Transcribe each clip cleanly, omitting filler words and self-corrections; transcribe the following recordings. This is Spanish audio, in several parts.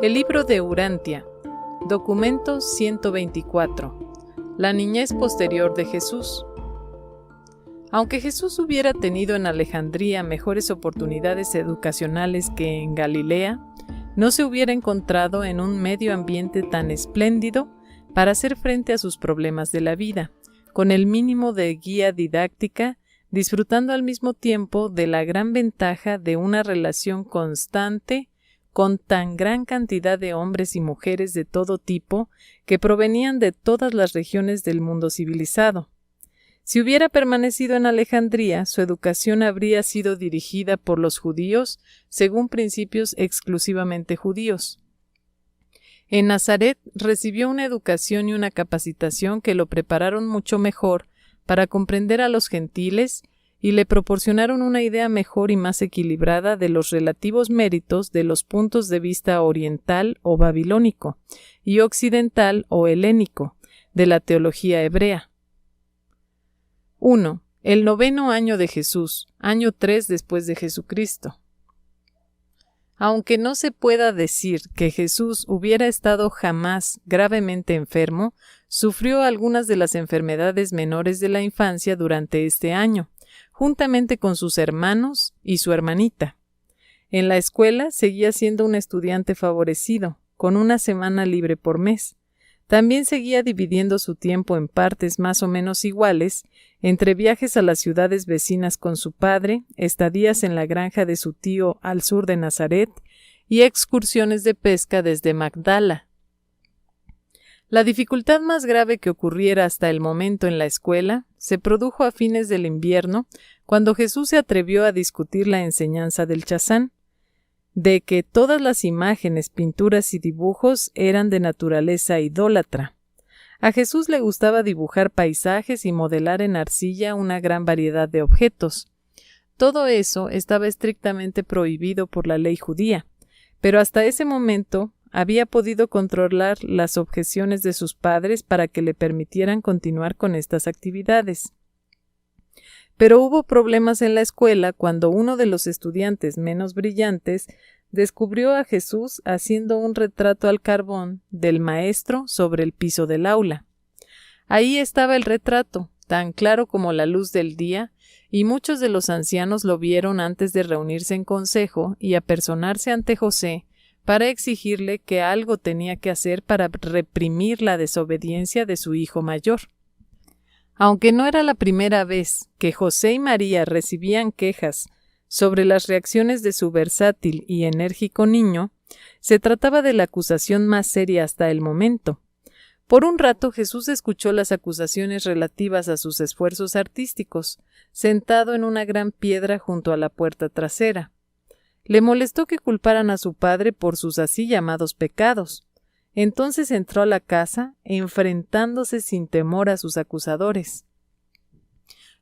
El libro de Urantia, documento 124, la niñez posterior de Jesús. Aunque Jesús hubiera tenido en Alejandría mejores oportunidades educacionales que en Galilea, no se hubiera encontrado en un medio ambiente tan espléndido para hacer frente a sus problemas de la vida, con el mínimo de guía didáctica, disfrutando al mismo tiempo de la gran ventaja de una relación constante con tan gran cantidad de hombres y mujeres de todo tipo que provenían de todas las regiones del mundo civilizado. Si hubiera permanecido en Alejandría, su educación habría sido dirigida por los judíos según principios exclusivamente judíos. En Nazaret recibió una educación y una capacitación que lo prepararon mucho mejor para comprender a los gentiles y le proporcionaron una idea mejor y más equilibrada de los relativos méritos de los puntos de vista oriental o babilónico y occidental o helénico de la teología hebrea. 1. El 9º año de Jesús, año 3 después de Jesucristo. Aunque no se pueda decir que Jesús hubiera estado jamás gravemente enfermo, sufrió algunas de las enfermedades menores de la infancia durante este año, juntamente con sus hermanos y su hermanita. En la escuela seguía siendo un estudiante favorecido, con una semana libre por mes. También seguía dividiendo su tiempo en partes más o menos iguales entre viajes a las ciudades vecinas con su padre, estadías en la granja de su tío al sur de Nazaret y excursiones de pesca desde Magdala. La dificultad más grave que ocurriera hasta el momento en la escuela se produjo a fines del invierno, cuando Jesús se atrevió a discutir la enseñanza del Chazán, de que todas las imágenes, pinturas y dibujos eran de naturaleza idólatra. A Jesús le gustaba dibujar paisajes y modelar en arcilla una gran variedad de objetos. Todo eso estaba estrictamente prohibido por la ley judía, pero hasta ese momento había podido controlar las objeciones de sus padres para que le permitieran continuar con estas actividades. Pero hubo problemas en la escuela cuando uno de los estudiantes menos brillantes descubrió a Jesús haciendo un retrato al carbón del maestro sobre el piso del aula. Ahí estaba el retrato, tan claro como la luz del día, y muchos de los ancianos lo vieron antes de reunirse en consejo y apersonarse ante José para exigirle que algo tenía que hacer para reprimir la desobediencia de su hijo mayor. Aunque no era la primera vez que José y María recibían quejas sobre las reacciones de su versátil y enérgico niño, se trataba de la acusación más seria hasta el momento. Por un rato Jesús escuchó las acusaciones relativas a sus esfuerzos artísticos, sentado en una gran piedra junto a la puerta trasera. Le molestó que culparan a su padre por sus así llamados pecados. Entonces entró a la casa, enfrentándose sin temor a sus acusadores.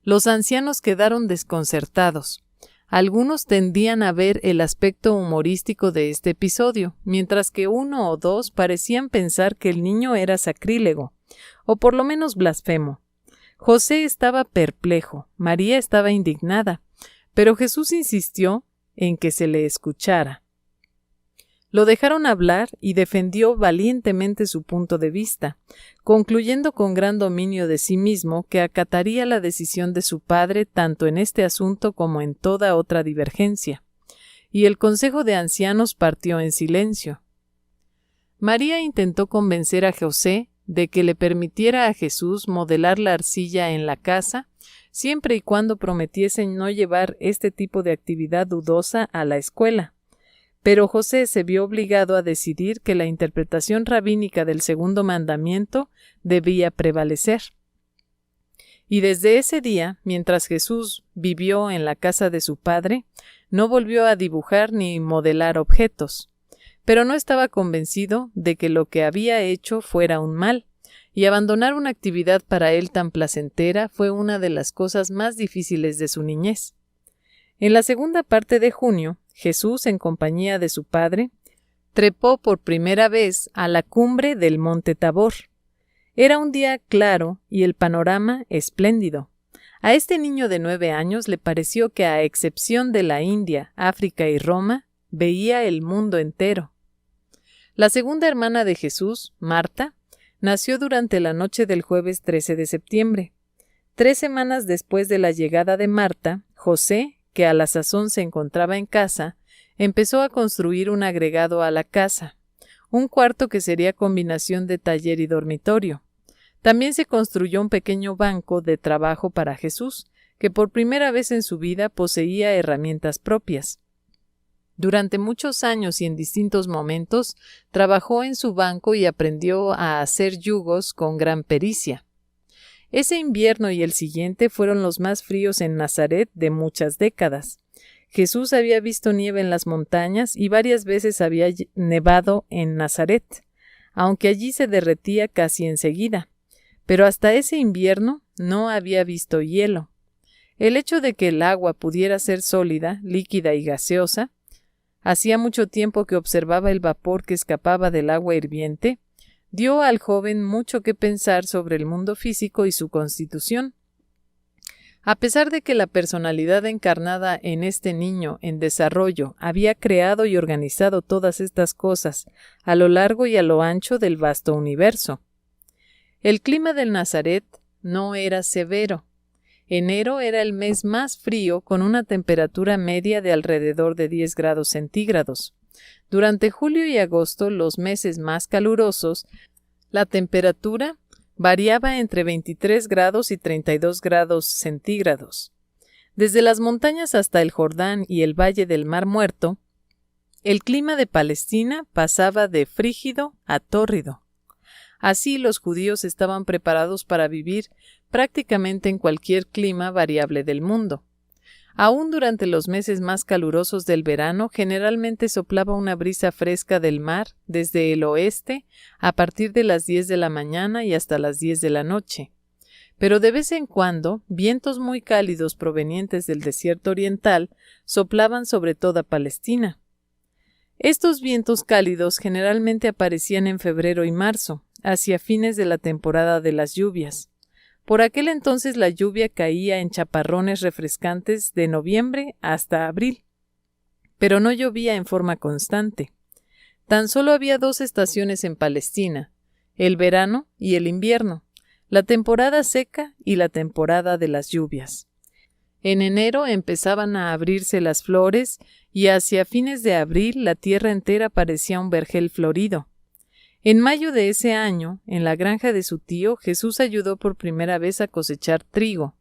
Los ancianos quedaron desconcertados. Algunos tendían a ver el aspecto humorístico de este episodio, mientras que uno o dos parecían pensar que el niño era sacrílego, o por lo menos blasfemo. José estaba perplejo, María estaba indignada, pero Jesús insistió en que se le escuchara. Lo dejaron hablar y defendió valientemente su punto de vista, concluyendo con gran dominio de sí mismo que acataría la decisión de su padre tanto en este asunto como en toda otra divergencia. Y el consejo de ancianos partió en silencio. María intentó convencer a José de que le permitiera a Jesús modelar la arcilla en la casa, siempre y cuando prometiesen no llevar este tipo de actividad dudosa a la escuela. Pero José se vio obligado a decidir que la interpretación rabínica del segundo mandamiento debía prevalecer. Y desde ese día, mientras Jesús vivió en la casa de su padre, no volvió a dibujar ni modelar objetos. Pero no estaba convencido de que lo que había hecho fuera un mal, y abandonar una actividad para él tan placentera fue una de las cosas más difíciles de su niñez. En la segunda parte de junio, Jesús, en compañía de su padre, trepó por primera vez a la cumbre del monte Tabor. Era un día claro y el panorama espléndido. A este niño de 9 años le pareció que, a excepción de la India, África y Roma, veía el mundo entero. La segunda hermana de Jesús, Marta, nació durante la noche del jueves 13 de septiembre. 3 semanas después de la llegada de Marta, José, que a la sazón se encontraba en casa, empezó a construir un agregado a la casa, un cuarto que sería combinación de taller y dormitorio. También se construyó un pequeño banco de trabajo para Jesús, que por primera vez en su vida poseía herramientas propias. Durante muchos años y en distintos momentos, trabajó en su banco y aprendió a hacer yugos con gran pericia. Ese invierno y el siguiente fueron los más fríos en Nazaret de muchas décadas. Jesús había visto nieve en las montañas y varias veces había nevado en Nazaret, aunque allí se derretía casi enseguida. Pero hasta ese invierno no había visto hielo. El hecho de que el agua pudiera ser sólida, líquida y gaseosa, hacía mucho tiempo que observaba el vapor que escapaba del agua hirviente, dio al joven mucho que pensar sobre el mundo físico y su constitución. A pesar de que la personalidad encarnada en este niño en desarrollo había creado y organizado todas estas cosas a lo largo y a lo ancho del vasto universo. El clima del Nazaret no era severo. Enero era el mes más frío con una temperatura media de alrededor de 10 grados centígrados. Durante julio y agosto, los meses más calurosos, la temperatura variaba entre 23 grados y 32 grados centígrados. Desde las montañas hasta el Jordán y el valle del Mar Muerto, el clima de Palestina pasaba de frígido a tórrido. Así los judíos estaban preparados para vivir prácticamente en cualquier clima variable del mundo. Aún durante los meses más calurosos del verano, generalmente soplaba una brisa fresca del mar desde el oeste a partir de las 10 de la mañana y hasta las 10 de la noche. Pero de vez en cuando, vientos muy cálidos provenientes del desierto oriental soplaban sobre toda Palestina. Estos vientos cálidos generalmente aparecían en febrero y marzo, hacia fines de la temporada de las lluvias. Por aquel entonces la lluvia caía en chaparrones refrescantes de noviembre hasta abril, pero no llovía en forma constante. Tan solo había 2 estaciones en Palestina, el verano y el invierno, la temporada seca y la temporada de las lluvias. En enero empezaban a abrirse las flores y hacia fines de abril la tierra entera parecía un vergel florido. En mayo de ese año, en la granja de su tío, Jesús ayudó por primera vez a cosechar trigo.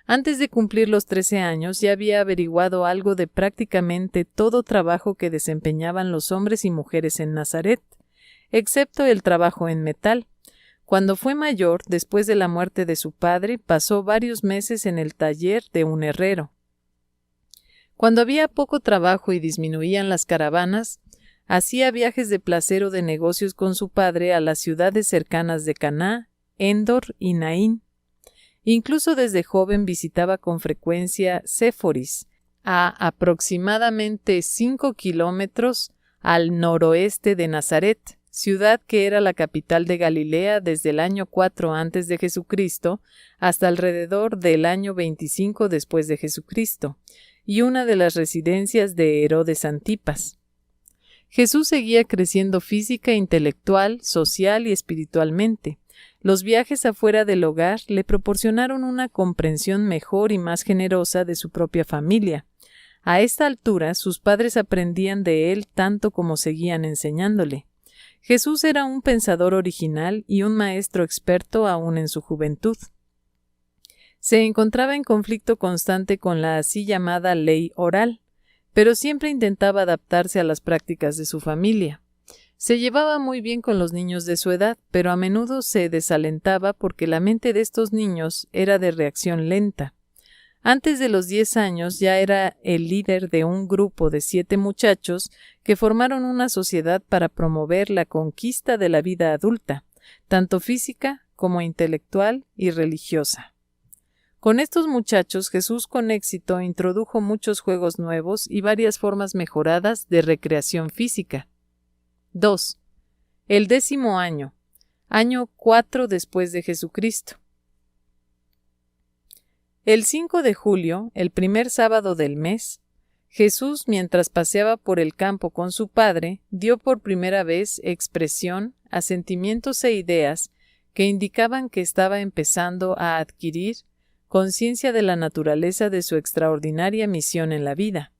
Antes de cumplir los 13 años ya había averiguado algo de prácticamente todo trabajo que desempeñaban los hombres y mujeres en Nazaret, excepto el trabajo en metal. Cuando fue mayor, después de la muerte de su padre, pasó varios meses en el taller de un herrero. Cuando había poco trabajo y disminuían las caravanas, hacía viajes de placer o de negocios con su padre a las ciudades cercanas de Caná, Endor y Naín. Incluso desde joven visitaba con frecuencia Séforis, a aproximadamente 5 kilómetros al noroeste de Nazaret, ciudad que era la capital de Galilea desde el año 4 antes de Jesucristo hasta alrededor del año 25 después de Jesucristo, y una de las residencias de Herodes Antipas. Jesús seguía creciendo física, intelectual, social y espiritualmente. Los viajes afuera del hogar le proporcionaron una comprensión mejor y más generosa de su propia familia. A esta altura, sus padres aprendían de él tanto como seguían enseñándole. Jesús era un pensador original y un maestro experto aún en su juventud. Se encontraba en conflicto constante con la así llamada ley oral, pero siempre intentaba adaptarse a las prácticas de su familia. Se llevaba muy bien con los niños de su edad, pero a menudo se desalentaba porque la mente de estos niños era de reacción lenta. Antes de los 10 años ya era el líder de un grupo de 7 muchachos que formaron una sociedad para promover la conquista de la vida adulta, tanto física como intelectual y religiosa. Con estos muchachos, Jesús con éxito introdujo muchos juegos nuevos y varias formas mejoradas de recreación física. 2. El 10º año, año 4 después de Jesucristo. El 5 de julio, el primer sábado del mes, Jesús, mientras paseaba por el campo con su Padre, dio por primera vez expresión a sentimientos e ideas que indicaban que estaba empezando a adquirir conciencia de la naturaleza de su extraordinaria misión en la vida.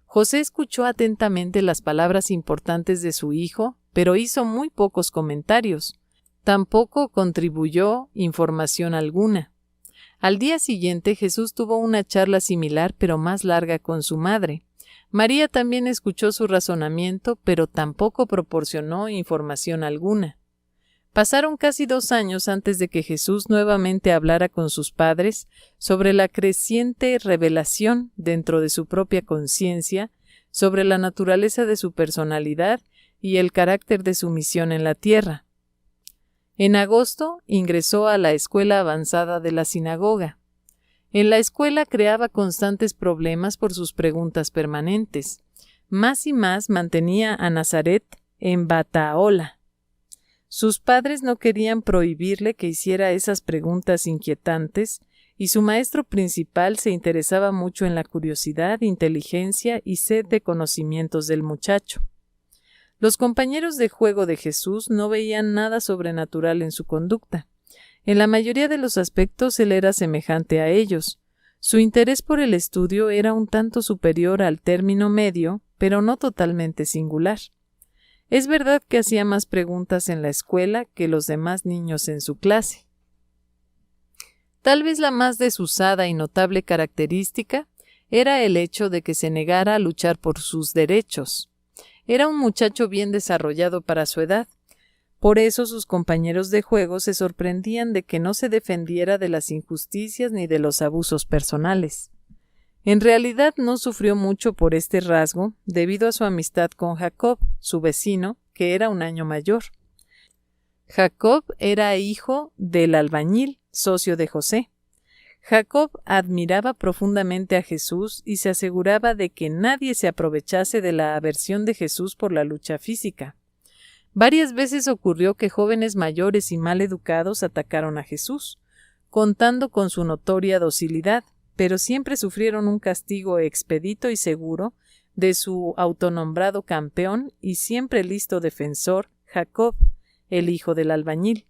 José escuchó atentamente las palabras importantes de su hijo, pero hizo muy pocos comentarios. Tampoco contribuyó información alguna. Al día siguiente Jesús tuvo una charla similar pero más larga con su madre. María también escuchó su razonamiento, pero tampoco proporcionó información alguna. Pasaron casi 2 años antes de que Jesús nuevamente hablara con sus padres sobre la creciente revelación dentro de su propia conciencia, sobre la naturaleza de su personalidad y el carácter de su misión en la tierra. En agosto ingresó a la escuela avanzada de la sinagoga. En la escuela creaba constantes problemas por sus preguntas permanentes. Más y más mantenía a Nazaret en batahola. Sus padres no querían prohibirle que hiciera esas preguntas inquietantes, y su maestro principal se interesaba mucho en la curiosidad, inteligencia y sed de conocimientos del muchacho. Los compañeros de juego de Jesús no veían nada sobrenatural en su conducta. En la mayoría de los aspectos él era semejante a ellos. Su interés por el estudio era un tanto superior al término medio, pero no totalmente singular. Es verdad que hacía más preguntas en la escuela que los demás niños en su clase. Tal vez la más desusada y notable característica era el hecho de que se negara a luchar por sus derechos. Era un muchacho bien desarrollado para su edad. Por eso sus compañeros de juego se sorprendían de que no se defendiera de las injusticias ni de los abusos personales. En realidad no sufrió mucho por este rasgo, debido a su amistad con Jacob, su vecino, que era un año mayor. Jacob era hijo del albañil, socio de José. Jacob admiraba profundamente a Jesús y se aseguraba de que nadie se aprovechase de la aversión de Jesús por la lucha física. Varias veces ocurrió que jóvenes mayores y mal educados atacaron a Jesús, contando con su notoria docilidad, pero siempre sufrieron un castigo expedito y seguro de su autonombrado campeón y siempre listo defensor, Jacob, el hijo del albañil.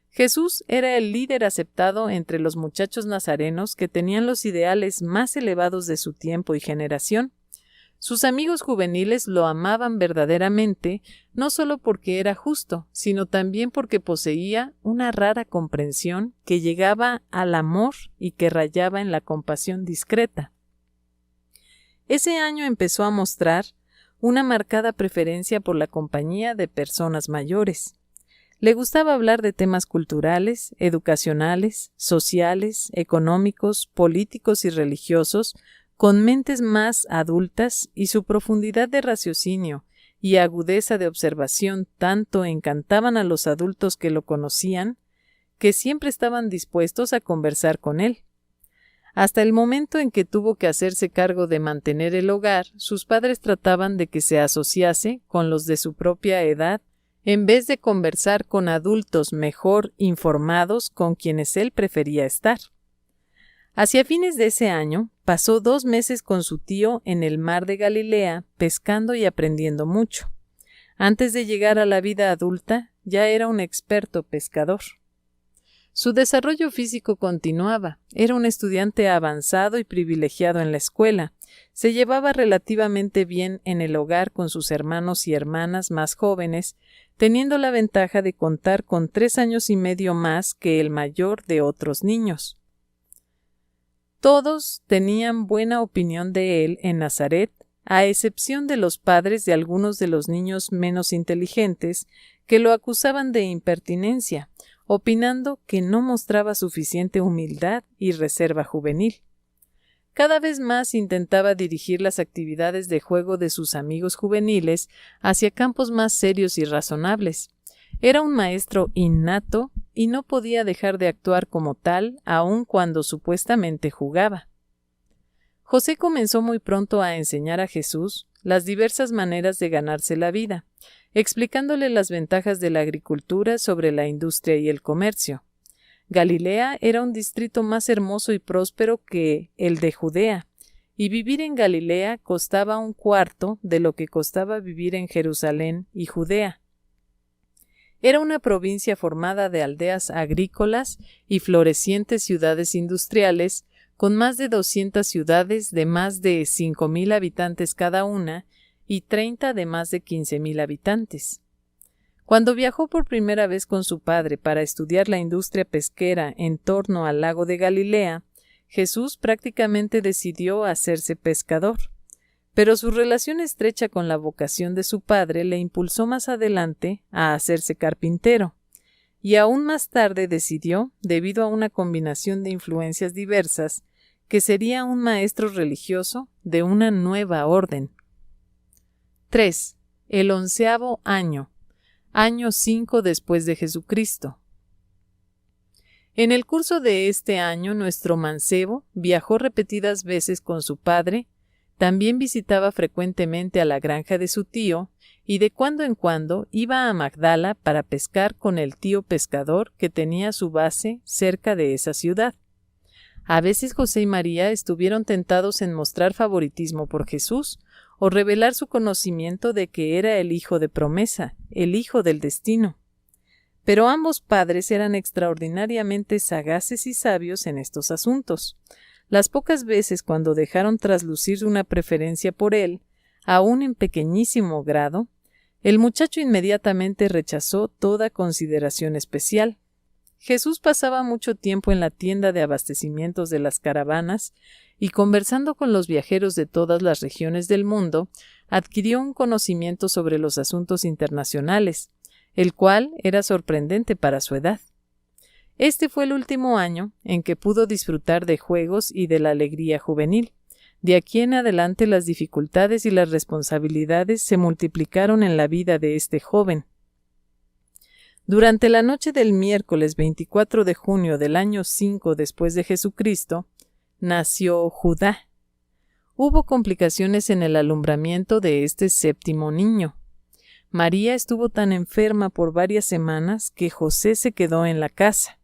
Jesús era el líder aceptado entre los muchachos nazarenos que tenían los ideales más elevados de su tiempo y generación. Sus amigos juveniles lo amaban verdaderamente, no solo porque era justo, sino también porque poseía una rara comprensión que llegaba al amor y que rayaba en la compasión discreta. Ese año empezó a mostrar una marcada preferencia por la compañía de personas mayores. Le gustaba hablar de temas culturales, educacionales, sociales, económicos, políticos y religiosos, con mentes más adultas, y su profundidad de raciocinio y agudeza de observación tanto encantaban a los adultos que lo conocían, que siempre estaban dispuestos a conversar con él. Hasta el momento en que tuvo que hacerse cargo de mantener el hogar, sus padres trataban de que se asociase con los de su propia edad, en vez de conversar con adultos mejor informados con quienes él prefería estar. Hacia fines de ese año, pasó 2 meses con su tío en el mar de Galilea, pescando y aprendiendo mucho. Antes de llegar a la vida adulta, ya era un experto pescador. Su desarrollo físico continuaba. Era un estudiante avanzado y privilegiado en la escuela. Se llevaba relativamente bien en el hogar con sus hermanos y hermanas más jóvenes, teniendo la ventaja de contar con 3 años y medio más que el mayor de otros niños. Todos tenían buena opinión de él en Nazaret, a excepción de los padres de algunos de los niños menos inteligentes que lo acusaban de impertinencia, opinando que no mostraba suficiente humildad y reserva juvenil. Cada vez más intentaba dirigir las actividades de juego de sus amigos juveniles hacia campos más serios y razonables. Era un maestro innato y no podía dejar de actuar como tal, aun cuando supuestamente jugaba. José comenzó muy pronto a enseñar a Jesús las diversas maneras de ganarse la vida, explicándole las ventajas de la agricultura sobre la industria y el comercio. Galilea era un distrito más hermoso y próspero que el de Judea, y vivir en Galilea costaba un cuarto de lo que costaba vivir en Jerusalén y Judea. Era una provincia formada de aldeas agrícolas y florecientes ciudades industriales, con más de 200 ciudades de más de 5,000 habitantes cada una y 30 de más de 15,000 habitantes. Cuando viajó por primera vez con su padre para estudiar la industria pesquera en torno al lago de Galilea, Jesús prácticamente decidió hacerse pescador. Pero su relación estrecha con la vocación de su padre le impulsó más adelante a hacerse carpintero, y aún más tarde decidió, debido a una combinación de influencias diversas, que sería un maestro religioso de una nueva orden. 3. El 11º año, año 5 después de Jesucristo. En el curso de este año, nuestro mancebo viajó repetidas veces con su padre. También visitaba frecuentemente a la granja de su tío y de cuando en cuando iba a Magdala para pescar con el tío pescador que tenía su base cerca de esa ciudad. A veces José y María estuvieron tentados en mostrar favoritismo por Jesús o revelar su conocimiento de que era el hijo de promesa, el hijo del destino. Pero ambos padres eran extraordinariamente sagaces y sabios en estos asuntos. Las pocas veces cuando dejaron traslucir una preferencia por él, aún en pequeñísimo grado, el muchacho inmediatamente rechazó toda consideración especial. Jesús pasaba mucho tiempo en la tienda de abastecimientos de las caravanas y conversando con los viajeros de todas las regiones del mundo, adquirió un conocimiento sobre los asuntos internacionales, el cual era sorprendente para su edad. Este fue el último año en que pudo disfrutar de juegos y de la alegría juvenil. De aquí en adelante las dificultades y las responsabilidades se multiplicaron en la vida de este joven. Durante la noche del miércoles 24 de junio del año 5 después de Jesucristo, nació Judá. Hubo complicaciones en el alumbramiento de este séptimo niño. María estuvo tan enferma por varias semanas que José se quedó en la casa.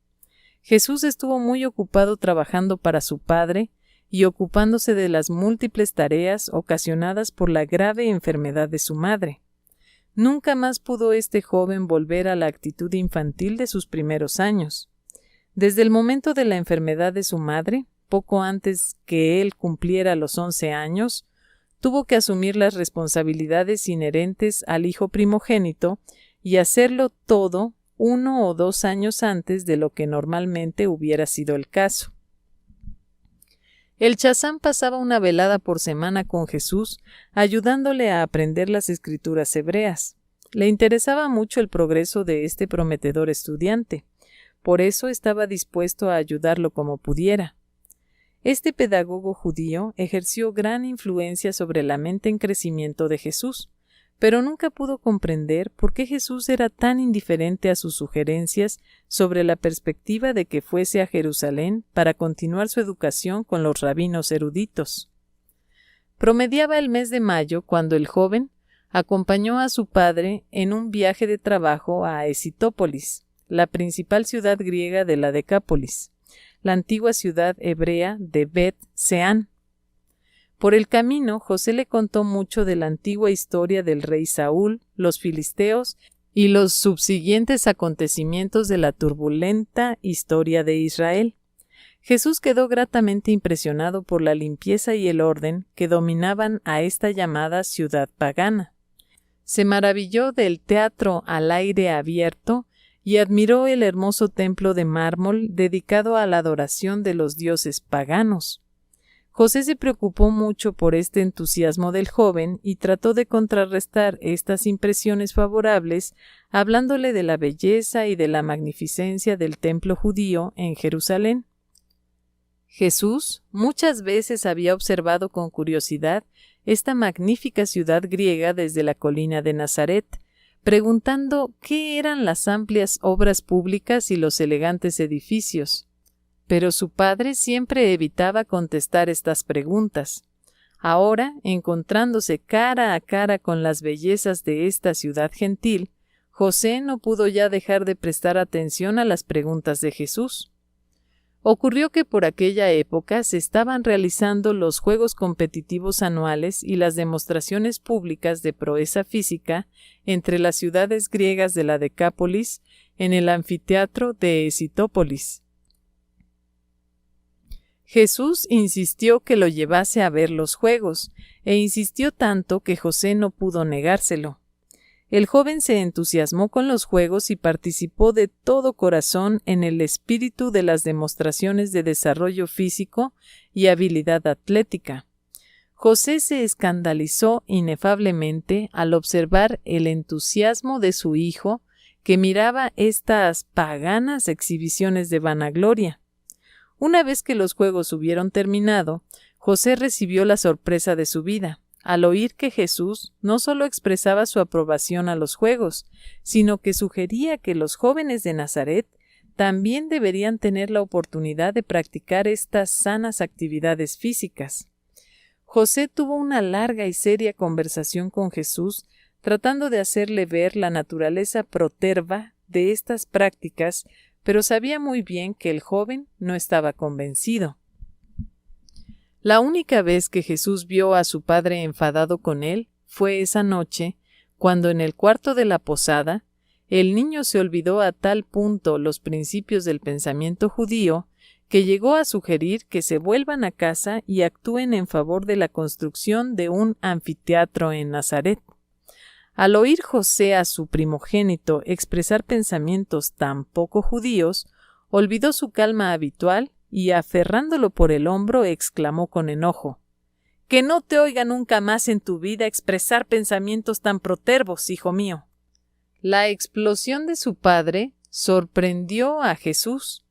Jesús estuvo muy ocupado trabajando para su padre y ocupándose de las múltiples tareas ocasionadas por la grave enfermedad de su madre. Nunca más pudo este joven volver a la actitud infantil de sus primeros años. Desde el momento de la enfermedad de su madre, poco antes que él cumpliera los 11 años, tuvo que asumir las responsabilidades inherentes al hijo primogénito y hacerlo todo 1 o 2 años antes de lo que normalmente hubiera sido el caso. El chazán pasaba una velada por semana con Jesús, ayudándole a aprender las escrituras hebreas. Le interesaba mucho el progreso de este prometedor estudiante, por eso estaba dispuesto a ayudarlo como pudiera. Este pedagogo judío ejerció gran influencia sobre la mente en crecimiento de Jesús, pero nunca pudo comprender por qué Jesús era tan indiferente a sus sugerencias sobre la perspectiva de que fuese a Jerusalén para continuar su educación con los rabinos eruditos. Promediaba el mes de mayo cuando el joven acompañó a su padre en un viaje de trabajo a Esitópolis, la principal ciudad griega de la Decápolis, la antigua ciudad hebrea de Bet-Seán. Por el camino, José le contó mucho de la antigua historia del rey Saúl, los filisteos y los subsiguientes acontecimientos de la turbulenta historia de Israel. Jesús quedó gratamente impresionado por la limpieza y el orden que dominaban a esta llamada ciudad pagana. Se maravilló del teatro al aire abierto y admiró el hermoso templo de mármol dedicado a la adoración de los dioses paganos. José se preocupó mucho por este entusiasmo del joven y trató de contrarrestar estas impresiones favorables, hablándole de la belleza y de la magnificencia del templo judío en Jerusalén. Jesús muchas veces había observado con curiosidad esta magnífica ciudad griega desde la colina de Nazaret, preguntando qué eran las amplias obras públicas y los elegantes edificios. Pero su padre siempre evitaba contestar estas preguntas. Ahora, encontrándose cara a cara con las bellezas de esta ciudad gentil, José no pudo ya dejar de prestar atención a las preguntas de Jesús. Ocurrió que por aquella época se estaban realizando los Juegos Competitivos Anuales y las demostraciones públicas de proeza física entre las ciudades griegas de la Decápolis en el anfiteatro de Escitópolis. Jesús insistió que lo llevase a ver los juegos, e insistió tanto que José no pudo negárselo. El joven se entusiasmó con los juegos y participó de todo corazón en el espíritu de las demostraciones de desarrollo físico y habilidad atlética. José se escandalizó inefablemente al observar el entusiasmo de su hijo, que miraba estas paganas exhibiciones de vanagloria. Una vez que los juegos hubieron terminado, José recibió la sorpresa de su vida, al oír que Jesús no solo expresaba su aprobación a los juegos, sino que sugería que los jóvenes de Nazaret también deberían tener la oportunidad de practicar estas sanas actividades físicas. José tuvo una larga y seria conversación con Jesús, tratando de hacerle ver la naturaleza proterva de estas prácticas, pero sabía muy bien que el joven no estaba convencido. La única vez que Jesús vio a su padre enfadado con él fue esa noche, cuando en el cuarto de la posada, el niño se olvidó a tal punto los principios del pensamiento judío que llegó a sugerir que se vuelvan a casa y actúen en favor de la construcción de un anfiteatro en Nazaret. Al oír José a su primogénito expresar pensamientos tan poco judíos, olvidó su calma habitual y, aferrándolo por el hombro, exclamó con enojo: «¡Que no te oiga nunca más en tu vida expresar pensamientos tan protervos, hijo mío!». La explosión de su padre sorprendió a Jesús.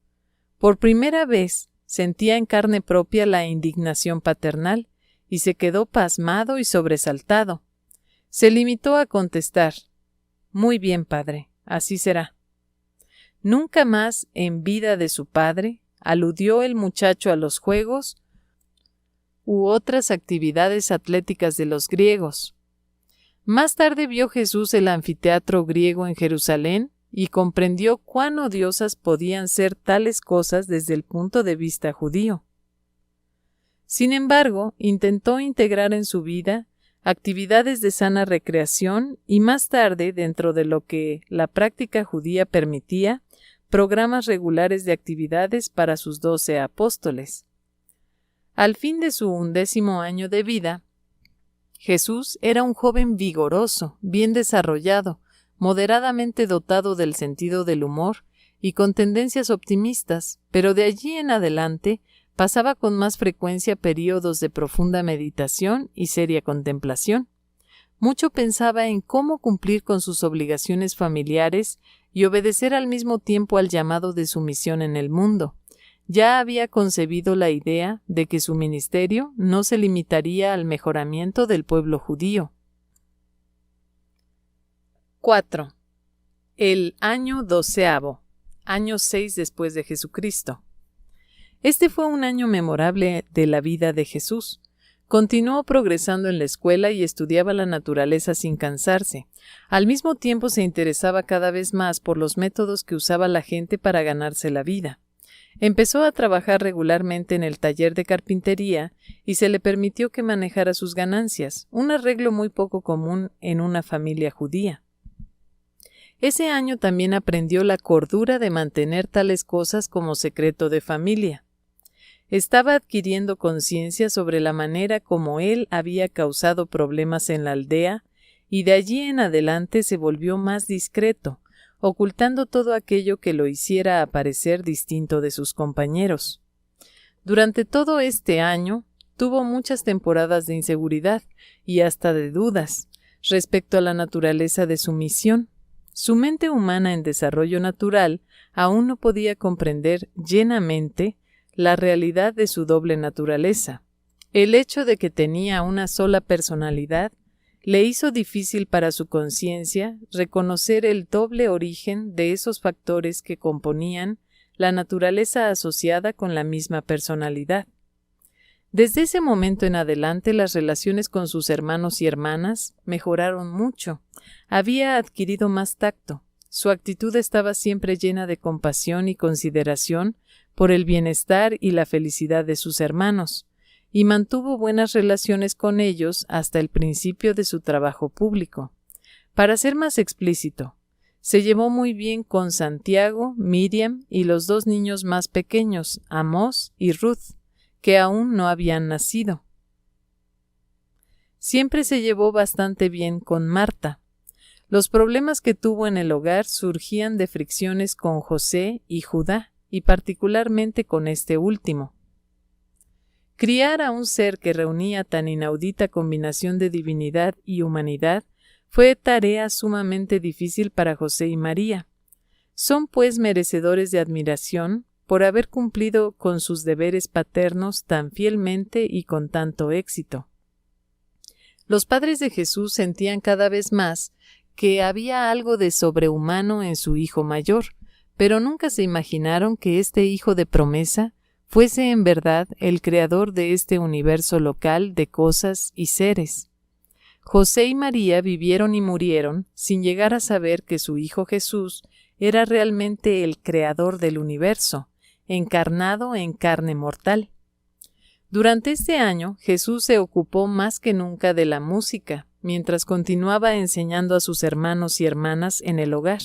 Por primera vez sentía en carne propia la indignación paternal y se quedó pasmado y sobresaltado. Se limitó a contestar: «Muy bien, padre, así será». Nunca más en vida de su padre aludió el muchacho a los juegos u otras actividades atléticas de los griegos. Más tarde vio Jesús el anfiteatro griego en Jerusalén y comprendió cuán odiosas podían ser tales cosas desde el punto de vista judío. Sin embargo, intentó integrar en su vida actividades de sana recreación y más tarde, dentro de lo que la práctica judía permitía, programas regulares de actividades para sus 12 apóstoles. Al fin de su 11º año de vida, Jesús era un joven vigoroso, bien desarrollado, moderadamente dotado del sentido del humor y con tendencias optimistas, pero de allí en adelante pasaba con más frecuencia períodos de profunda meditación y seria contemplación. Mucho pensaba en cómo cumplir con sus obligaciones familiares y obedecer al mismo tiempo al llamado de su misión en el mundo. Ya había concebido la idea de que su ministerio no se limitaría al mejoramiento del pueblo judío. 4. El año 12º, año 6 después de Jesucristo. Este fue un año memorable de la vida de Jesús. Continuó progresando en la escuela y estudiaba la naturaleza sin cansarse. Al mismo tiempo se interesaba cada vez más por los métodos que usaba la gente para ganarse la vida. Empezó a trabajar regularmente en el taller de carpintería y se le permitió que manejara sus ganancias, un arreglo muy poco común en una familia judía. Ese año también aprendió la cordura de mantener tales cosas como secreto de familia. Estaba adquiriendo conciencia sobre la manera como él había causado problemas en la aldea y de allí en adelante se volvió más discreto, ocultando todo aquello que lo hiciera aparecer distinto de sus compañeros. Durante todo este año tuvo muchas temporadas de inseguridad y hasta de dudas respecto a la naturaleza de su misión. Su mente humana en desarrollo natural aún no podía comprender llenamente la realidad de su doble naturaleza. El hecho de que tenía una sola personalidad le hizo difícil para su conciencia reconocer el doble origen de esos factores que componían la naturaleza asociada con la misma personalidad. Desde ese momento en adelante las relaciones con sus hermanos y hermanas mejoraron mucho. Había adquirido más tacto. Su actitud estaba siempre llena de compasión y consideración por el bienestar y la felicidad de sus hermanos, y mantuvo buenas relaciones con ellos hasta el principio de su trabajo público. Para ser más explícito, se llevó muy bien con Santiago, Miriam y los 2 niños más pequeños, Amós y Ruth, que aún no habían nacido. Siempre se llevó bastante bien con Marta. Los problemas que tuvo en el hogar surgían de fricciones con José y Judá, y particularmente con este último. Criar a un ser que reunía tan inaudita combinación de divinidad y humanidad fue tarea sumamente difícil para José y María. Son pues merecedores de admiración por haber cumplido con sus deberes paternos tan fielmente y con tanto éxito. Los padres de Jesús sentían cada vez más que había algo de sobrehumano en su hijo mayor, pero nunca se imaginaron que este hijo de promesa fuese en verdad el creador de este universo local de cosas y seres. José y María vivieron y murieron sin llegar a saber que su hijo Jesús era realmente el creador del universo, encarnado en carne mortal. Durante este año, Jesús se ocupó más que nunca de la música, mientras continuaba enseñando a sus hermanos y hermanas en el hogar.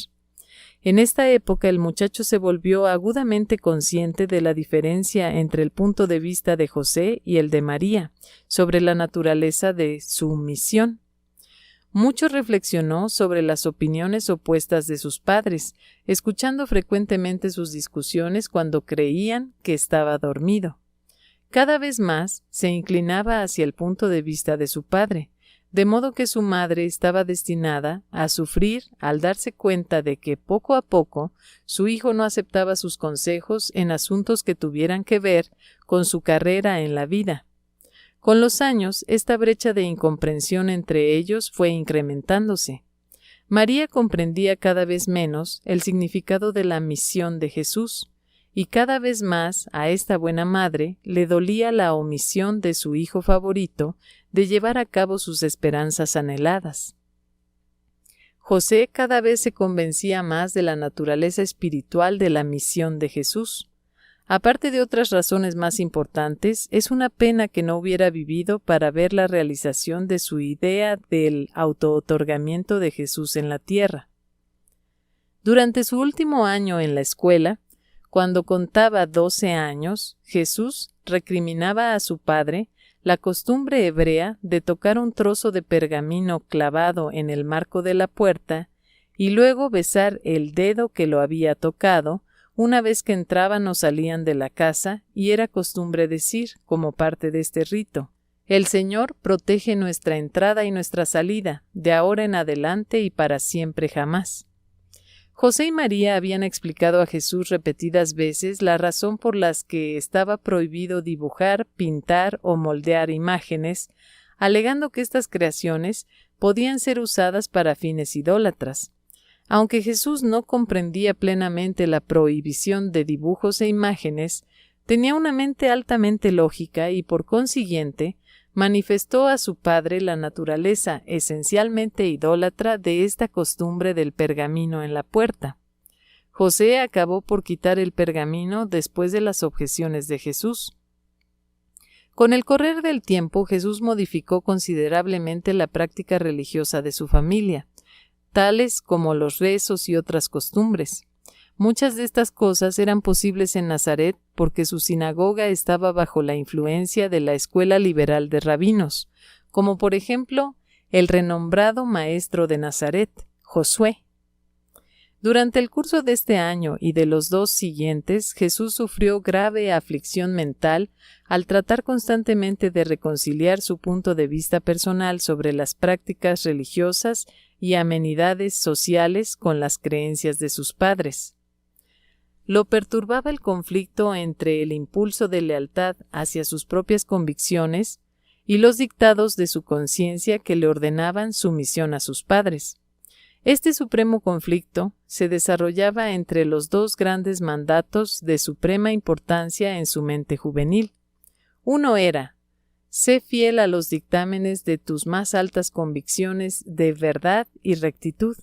En esta época el muchacho se volvió agudamente consciente de la diferencia entre el punto de vista de José y el de María sobre la naturaleza de su misión. Mucho reflexionó sobre las opiniones opuestas de sus padres, escuchando frecuentemente sus discusiones cuando creían que estaba dormido. Cada vez más se inclinaba hacia el punto de vista de su padre, de modo que su madre estaba destinada a sufrir al darse cuenta de que poco a poco su hijo no aceptaba sus consejos en asuntos que tuvieran que ver con su carrera en la vida. Con los años, esta brecha de incomprensión entre ellos fue incrementándose. María comprendía cada vez menos el significado de la misión de Jesús, y cada vez más a esta buena madre le dolía la omisión de su hijo favorito de llevar a cabo sus esperanzas anheladas. José cada vez se convencía más de la naturaleza espiritual de la misión de Jesús. Aparte de otras razones más importantes, es una pena que no hubiera vivido para ver la realización de su idea del autootorgamiento de Jesús en la tierra. Durante su último año en la escuela, cuando contaba 12 años, Jesús recriminaba a su padre la costumbre hebrea de tocar un trozo de pergamino clavado en el marco de la puerta y luego besar el dedo que lo había tocado una vez que entraban o salían de la casa, y era costumbre decir, como parte de este rito: «El Señor protege nuestra entrada y nuestra salida, de ahora en adelante y para siempre jamás». José y María habían explicado a Jesús repetidas veces la razón por las que estaba prohibido dibujar, pintar o moldear imágenes, alegando que estas creaciones podían ser usadas para fines idólatras. Aunque Jesús no comprendía plenamente la prohibición de dibujos e imágenes, tenía una mente altamente lógica y, por consiguiente, manifestó a su padre la naturaleza esencialmente idólatra de esta costumbre del pergamino en la puerta. José acabó por quitar el pergamino después de las objeciones de Jesús. Con el correr del tiempo, Jesús modificó considerablemente la práctica religiosa de su familia, tales como los rezos y otras costumbres. Muchas de estas cosas eran posibles en Nazaret porque su sinagoga estaba bajo la influencia de la escuela liberal de rabinos, como por ejemplo el renombrado maestro de Nazaret, Josué. Durante el curso de este año y de los 2 siguientes, Jesús sufrió grave aflicción mental al tratar constantemente de reconciliar su punto de vista personal sobre las prácticas religiosas y amenidades sociales con las creencias de sus padres. Lo perturbaba el conflicto entre el impulso de lealtad hacia sus propias convicciones y los dictados de su conciencia que le ordenaban sumisión a sus padres. Este supremo conflicto se desarrollaba entre los 2 grandes mandatos de suprema importancia en su mente juvenil. Uno era: sé fiel a los dictámenes de tus más altas convicciones de verdad y rectitud.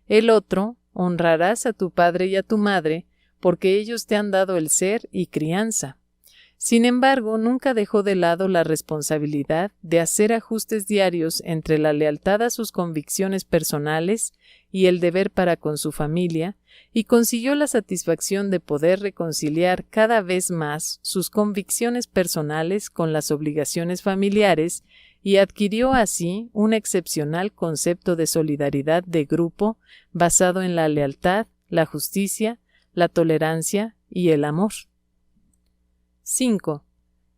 El otro: honrarás a tu padre y a tu madre, porque ellos te han dado el ser y crianza. Sin embargo, nunca dejó de lado la responsabilidad de hacer ajustes diarios entre la lealtad a sus convicciones personales y el deber para con su familia, y consiguió la satisfacción de poder reconciliar cada vez más sus convicciones personales con las obligaciones familiares, y adquirió así un excepcional concepto de solidaridad de grupo basado en la lealtad, la justicia, la tolerancia y el amor. 5.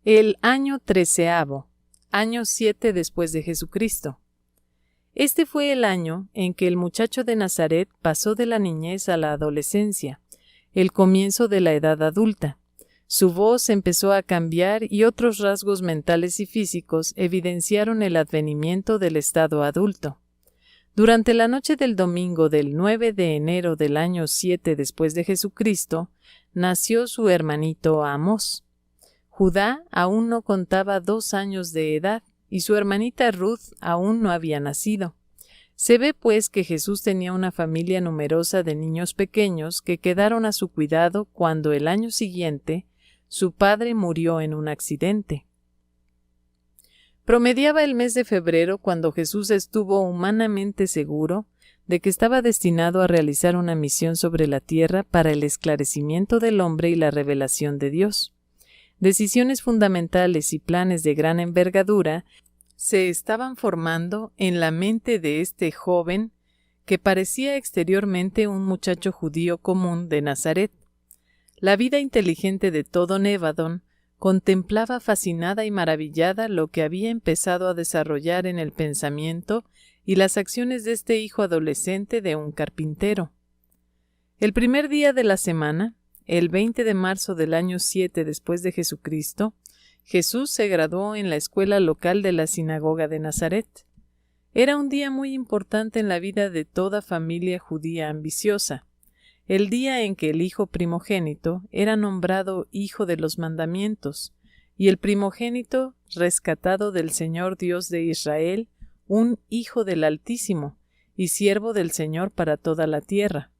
El año 13º, año 7 después de Jesucristo. Este fue el año en que el muchacho de Nazaret pasó de la niñez a la adolescencia, el comienzo de la edad adulta. Su voz empezó a cambiar y otros rasgos mentales y físicos evidenciaron el advenimiento del estado adulto. Durante la noche del domingo del 9 de enero del año 7 después de Jesucristo, nació su hermanito Amós. Judá aún no contaba 2 años de edad y su hermanita Ruth aún no había nacido. Se ve pues que Jesús tenía una familia numerosa de niños pequeños que quedaron a su cuidado cuando el año siguiente su padre murió en un accidente. Promediaba el mes de febrero cuando Jesús estuvo humanamente seguro de que estaba destinado a realizar una misión sobre la tierra para el esclarecimiento del hombre y la revelación de Dios. Decisiones fundamentales y planes de gran envergadura se estaban formando en la mente de este joven que parecía exteriormente un muchacho judío común de Nazaret. La vida inteligente de todo Nevadón contemplaba fascinada y maravillada lo que había empezado a desarrollar en el pensamiento y las acciones de este hijo adolescente de un carpintero. El primer día de la semana, el 20 de marzo del año 7 después de Jesucristo, Jesús se graduó en la escuela local de la sinagoga de Nazaret. Era un día muy importante en la vida de toda familia judía ambiciosa, el día en que el hijo primogénito era nombrado hijo de los mandamientos, y el primogénito rescatado del Señor Dios de Israel, un hijo del Altísimo, y siervo del Señor para toda la tierra.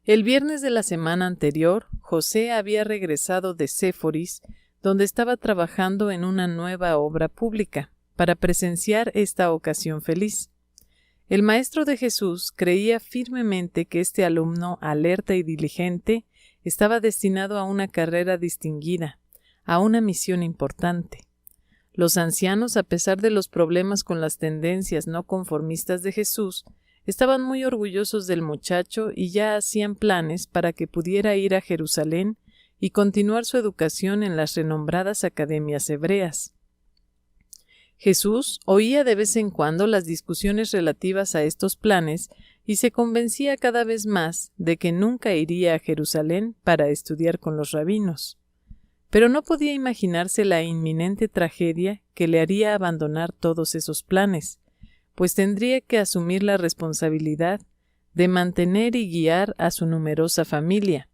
El viernes de la semana anterior, José había regresado de Séforis, donde estaba trabajando en una nueva obra pública, para presenciar esta ocasión feliz. El maestro de Jesús creía firmemente que este alumno alerta y diligente estaba destinado a una carrera distinguida, a una misión importante. Los ancianos, a pesar de los problemas con las tendencias no conformistas de Jesús, estaban muy orgullosos del muchacho y ya hacían planes para que pudiera ir a Jerusalén y continuar su educación en las renombradas academias hebreas. Jesús oía de vez en cuando las discusiones relativas a estos planes y se convencía cada vez más de que nunca iría a Jerusalén para estudiar con los rabinos. Pero no podía imaginarse la inminente tragedia que le haría abandonar todos esos planes, pues tendría que asumir la responsabilidad de mantener y guiar a su numerosa familia,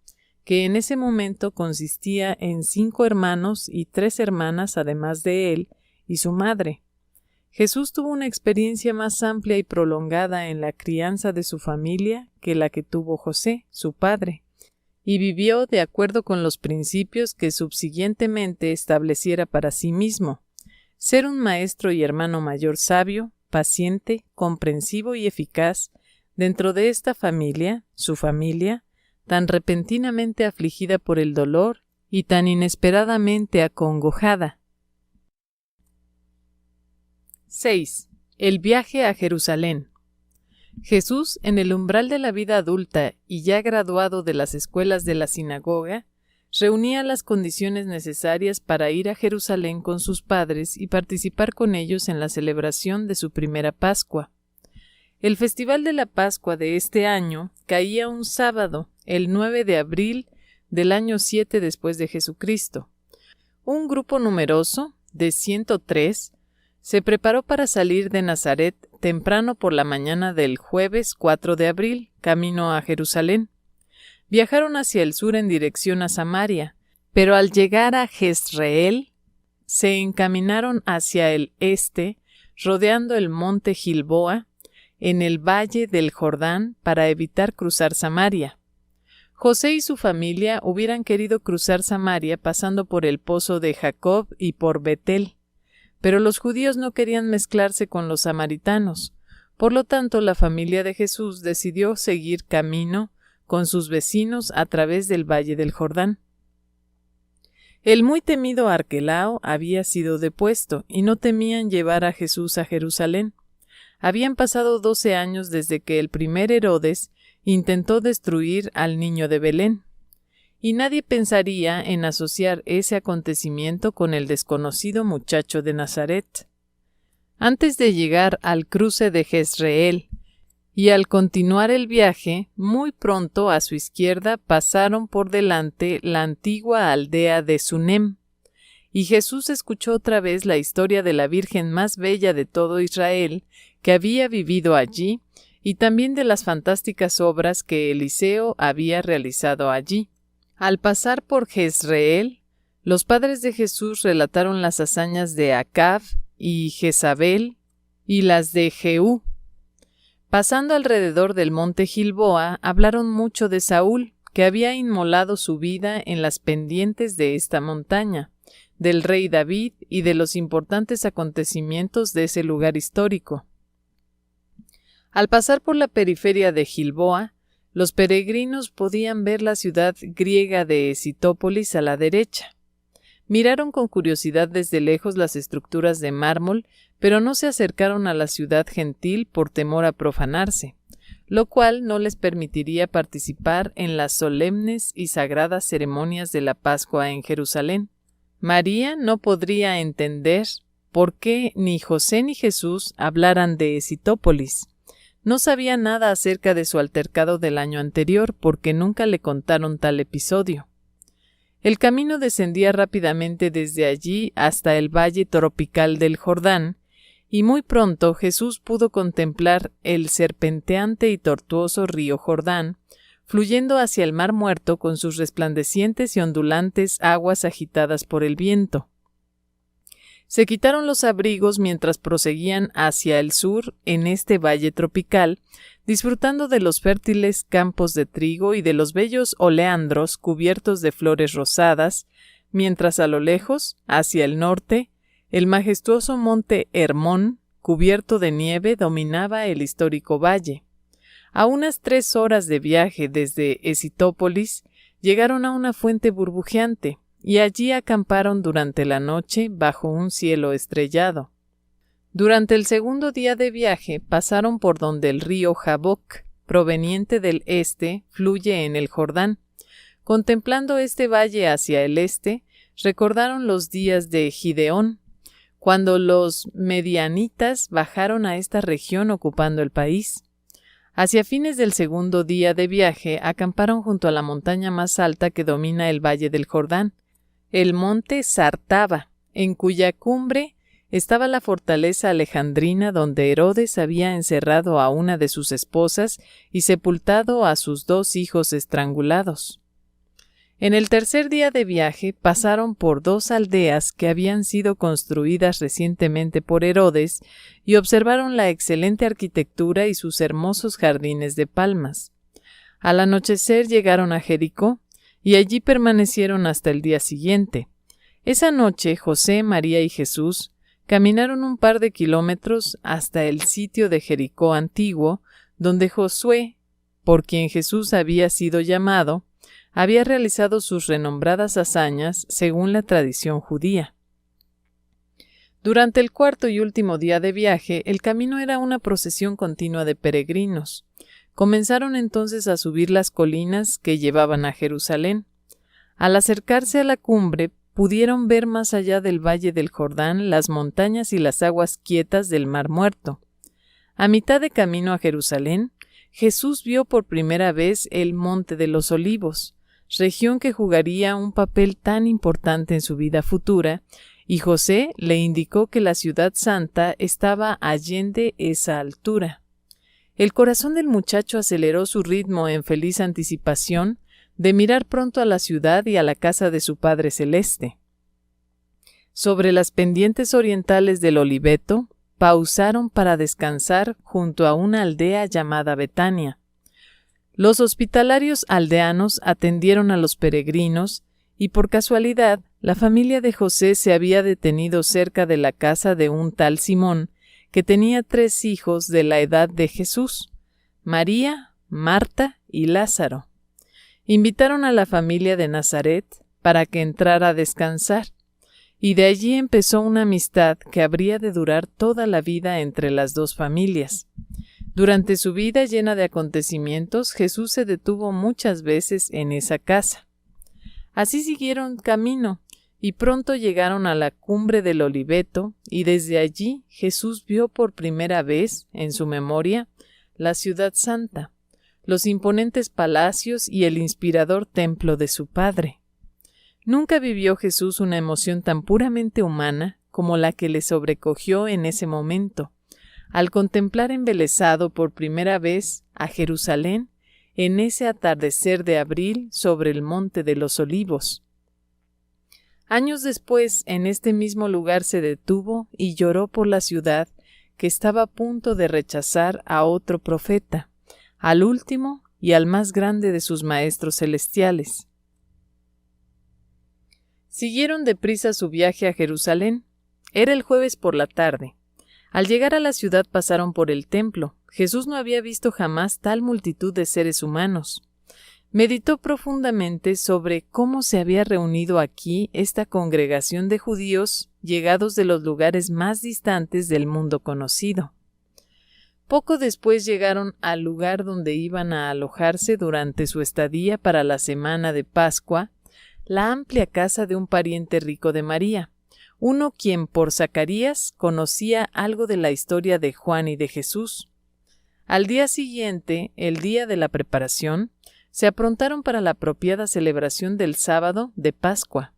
que en ese momento consistía en 5 hermanos y 3 hermanas además de él y su madre. Jesús tuvo una experiencia más amplia y prolongada en la crianza de su familia que la que tuvo José, su padre, y vivió de acuerdo con los principios que subsiguientemente estableciera para sí mismo: ser un maestro y hermano mayor sabio, paciente, comprensivo y eficaz dentro de esta familia, su familia, tan repentinamente afligida por el dolor y tan inesperadamente acongojada. 6. El viaje a Jerusalén. Jesús, en el umbral de la vida adulta y ya graduado de las escuelas de la sinagoga, reunía las condiciones necesarias para ir a Jerusalén con sus padres y participar con ellos en la celebración de su primera Pascua. El festival de la Pascua de este año caía un sábado, el 9 de abril del año 7 después de Jesucristo. Un grupo numeroso, de 103, se preparó para salir de Nazaret temprano por la mañana del jueves 4 de abril, camino a Jerusalén. Viajaron hacia el sur en dirección a Samaria, pero al llegar a Jezreel, se encaminaron hacia el este, rodeando el monte Gilboa, en el valle del Jordán, para evitar cruzar Samaria. José y su familia hubieran querido cruzar Samaria pasando por el pozo de Jacob y por Betel, pero los judíos no querían mezclarse con los samaritanos. Por lo tanto, la familia de Jesús decidió seguir camino con sus vecinos a través del valle del Jordán. El muy temido Arquelao había sido depuesto y no temían llevar a Jesús a Jerusalén. Habían pasado 12 años desde que el primer Herodes intentó destruir al niño de Belén, y nadie pensaría en asociar ese acontecimiento con el desconocido muchacho de Nazaret. Antes de llegar al cruce de Jezreel y al continuar el viaje, muy pronto a su izquierda pasaron por delante la antigua aldea de Sunem, y Jesús escuchó otra vez la historia de la Virgen más bella de todo Israel que había vivido allí, y también de las fantásticas obras que Eliseo había realizado allí. Al pasar por Jezreel, los padres de Jesús relataron las hazañas de Acab y Jezabel y las de Jehú. Pasando alrededor del monte Gilboa, hablaron mucho de Saúl, que había inmolado su vida en las pendientes de esta montaña, del rey David y de los importantes acontecimientos de ese lugar histórico. Al pasar por la periferia de Gilboa, los peregrinos podían ver la ciudad griega de Esitópolis a la derecha. Miraron con curiosidad desde lejos las estructuras de mármol, pero no se acercaron a la ciudad gentil por temor a profanarse, lo cual no les permitiría participar en las solemnes y sagradas ceremonias de la Pascua en Jerusalén. María no podría entender por qué ni José ni Jesús hablaran de Esitópolis. No sabía nada acerca de su altercado del año anterior porque nunca le contaron tal episodio. El camino descendía rápidamente desde allí hasta el valle tropical del Jordán, y muy pronto Jesús pudo contemplar el serpenteante y tortuoso río Jordán, fluyendo hacia el Mar Muerto con sus resplandecientes y ondulantes aguas agitadas por el viento. Se quitaron los abrigos mientras proseguían hacia el sur en este valle tropical, disfrutando de los fértiles campos de trigo y de los bellos oleandros cubiertos de flores rosadas, mientras a lo lejos, hacia el norte, el majestuoso monte Hermón, cubierto de nieve, dominaba el histórico valle. A unas 3 horas de viaje desde Esitópolis, llegaron a una fuente burbujeante, y allí acamparon durante la noche bajo un cielo estrellado. Durante el segundo día de viaje pasaron por donde el río Jaboc, proveniente del este, fluye en el Jordán. Contemplando este valle hacia el este, recordaron los días de Gideón, cuando los medianitas bajaron a esta región ocupando el país. Hacia fines del segundo día de viaje acamparon junto a la montaña más alta que domina el valle del Jordán, el monte Sartaba, en cuya cumbre estaba la fortaleza alejandrina donde Herodes había encerrado a una de sus esposas y sepultado a sus 2 hijos estrangulados. En el tercer día de viaje pasaron por 2 aldeas que habían sido construidas recientemente por Herodes y observaron la excelente arquitectura y sus hermosos jardines de palmas. Al anochecer llegaron a Jericó, y allí permanecieron hasta el día siguiente. Esa noche José, María y Jesús caminaron un par de kilómetros hasta el sitio de Jericó antiguo, donde Josué, por quien Jesús había sido llamado, había realizado sus renombradas hazañas según la tradición judía. Durante el cuarto y último día de viaje, el camino era una procesión continua de peregrinos. Comenzaron entonces a subir las colinas que llevaban a Jerusalén. Al acercarse a la cumbre, pudieron ver más allá del valle del Jordán las montañas y las aguas quietas del Mar Muerto. A mitad de camino a Jerusalén, Jesús vio por primera vez el Monte de los Olivos, región que jugaría un papel tan importante en su vida futura, y José le indicó que la ciudad santa estaba allende esa altura. El corazón del muchacho aceleró su ritmo en feliz anticipación de mirar pronto a la ciudad y a la casa de su Padre Celeste. Sobre las pendientes orientales del Oliveto, pausaron para descansar junto a una aldea llamada Betania. Los hospitalarios aldeanos atendieron a los peregrinos y por casualidad la familia de José se había detenido cerca de la casa de un tal Simón que tenía 3 hijos de la edad de Jesús, María, Marta y Lázaro. Invitaron a la familia de Nazaret para que entrara a descansar, y de allí empezó una amistad que habría de durar toda la vida entre las 2 familias. Durante su vida llena de acontecimientos, Jesús se detuvo muchas veces en esa casa. Así siguieron camino, y pronto llegaron a la cumbre del Oliveto, y desde allí Jesús vio por primera vez, en su memoria, la ciudad santa, los imponentes palacios y el inspirador templo de su Padre. Nunca vivió Jesús una emoción tan puramente humana como la que le sobrecogió en ese momento, al contemplar embelesado por primera vez a Jerusalén en ese atardecer de abril sobre el Monte de los Olivos. Años después, en este mismo lugar se detuvo y lloró por la ciudad que estaba a punto de rechazar a otro profeta, al último y al más grande de sus maestros celestiales. Siguieron deprisa su viaje a Jerusalén. Era el jueves por la tarde. Al llegar a la ciudad pasaron por el templo. Jesús no había visto jamás tal multitud de seres humanos. Meditó profundamente sobre cómo se había reunido aquí esta congregación de judíos llegados de los lugares más distantes del mundo conocido. Poco después llegaron al lugar donde iban a alojarse durante su estadía para la semana de Pascua, la amplia casa de un pariente rico de María, uno quien por Zacarías conocía algo de la historia de Juan y de Jesús. Al día siguiente, el día de la preparación, se aprontaron para la apropiada celebración del sábado de Pascua.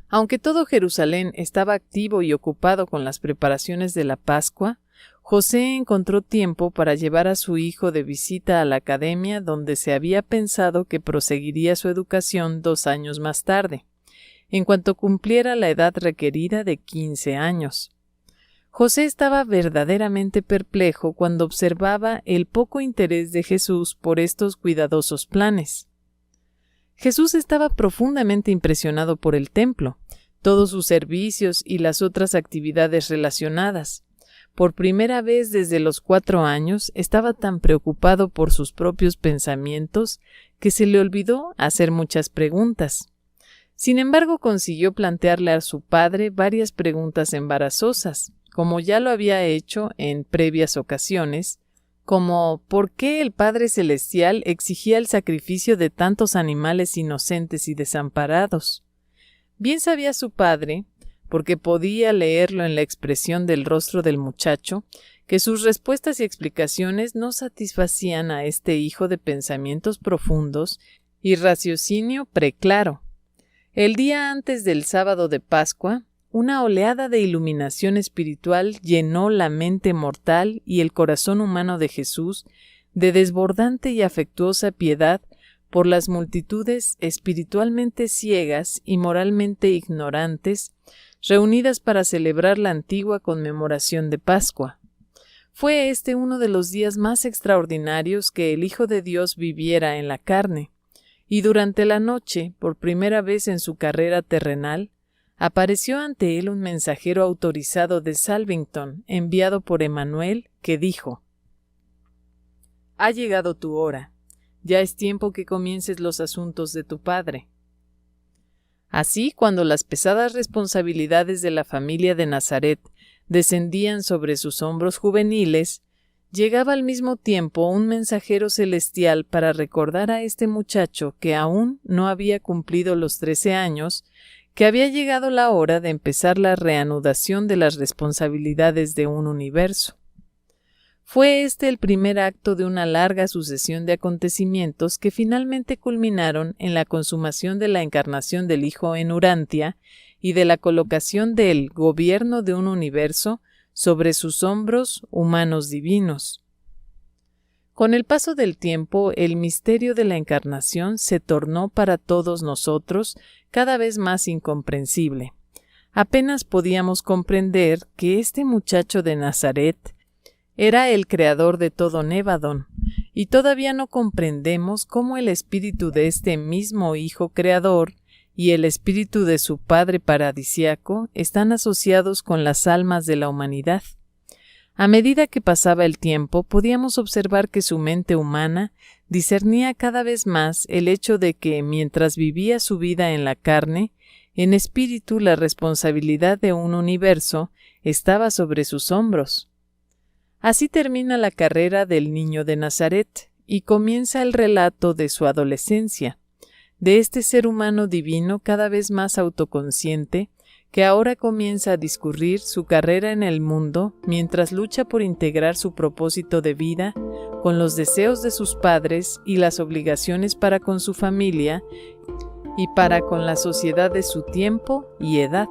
Aunque todo Jerusalén estaba activo y ocupado con las preparaciones de la Pascua, José encontró tiempo para llevar a su hijo de visita a la academia donde se había pensado que proseguiría su educación 2 años más tarde, en cuanto cumpliera la edad requerida de 15 años. José estaba verdaderamente perplejo cuando observaba el poco interés de Jesús por estos cuidadosos planes. Jesús estaba profundamente impresionado por el templo, todos sus servicios y las otras actividades relacionadas. Por primera vez desde los 4 años estaba tan preocupado por sus propios pensamientos que se le olvidó hacer muchas preguntas. Sin embargo, consiguió plantearle a su padre varias preguntas embarazosas, como ya lo había hecho en previas ocasiones, como ¿por qué el Padre Celestial exigía el sacrificio de tantos animales inocentes y desamparados? Bien sabía su padre, porque podía leerlo en la expresión del rostro del muchacho, que sus respuestas y explicaciones no satisfacían a este hijo de pensamientos profundos y raciocinio preclaro. El día antes del sábado de Pascua, una oleada de iluminación espiritual llenó la mente mortal y el corazón humano de Jesús de desbordante y afectuosa piedad por las multitudes espiritualmente ciegas y moralmente ignorantes reunidas para celebrar la antigua conmemoración de Pascua. Fue este uno de los días más extraordinarios que el Hijo de Dios viviera en la carne, y durante la noche, por primera vez en su carrera terrenal, apareció ante él un mensajero autorizado de Salvington, enviado por Emmanuel, que dijo: «Ha llegado tu hora. Ya es tiempo que comiences los asuntos de tu padre». Así, cuando las pesadas responsabilidades de la familia de Nazaret descendían sobre sus hombros juveniles, llegaba al mismo tiempo un mensajero celestial para recordar a este muchacho que aún no había cumplido los 13 años, que había llegado la hora de empezar la reanudación de las responsabilidades de un universo. Fue este el primer acto de una larga sucesión de acontecimientos que finalmente culminaron en la consumación de la encarnación del Hijo en Urantia y de la colocación del gobierno de un universo sobre sus hombros humanos divinos. Con el paso del tiempo, el misterio de la encarnación se tornó para todos nosotros cada vez más incomprensible. Apenas podíamos comprender que este muchacho de Nazaret era el creador de todo Nevadón, y todavía no comprendemos cómo el espíritu de este mismo Hijo Creador y el espíritu de su Padre paradisíaco están asociados con las almas de la humanidad. A medida que pasaba el tiempo, podíamos observar que su mente humana discernía cada vez más el hecho de que, mientras vivía su vida en la carne, en espíritu la responsabilidad de un universo estaba sobre sus hombros. Así termina la carrera del niño de Nazaret y comienza el relato de su adolescencia, de este ser humano divino cada vez más autoconsciente, que ahora comienza a discurrir su carrera en el mundo mientras lucha por integrar su propósito de vida con los deseos de sus padres y las obligaciones para con su familia y para con la sociedad de su tiempo y edad.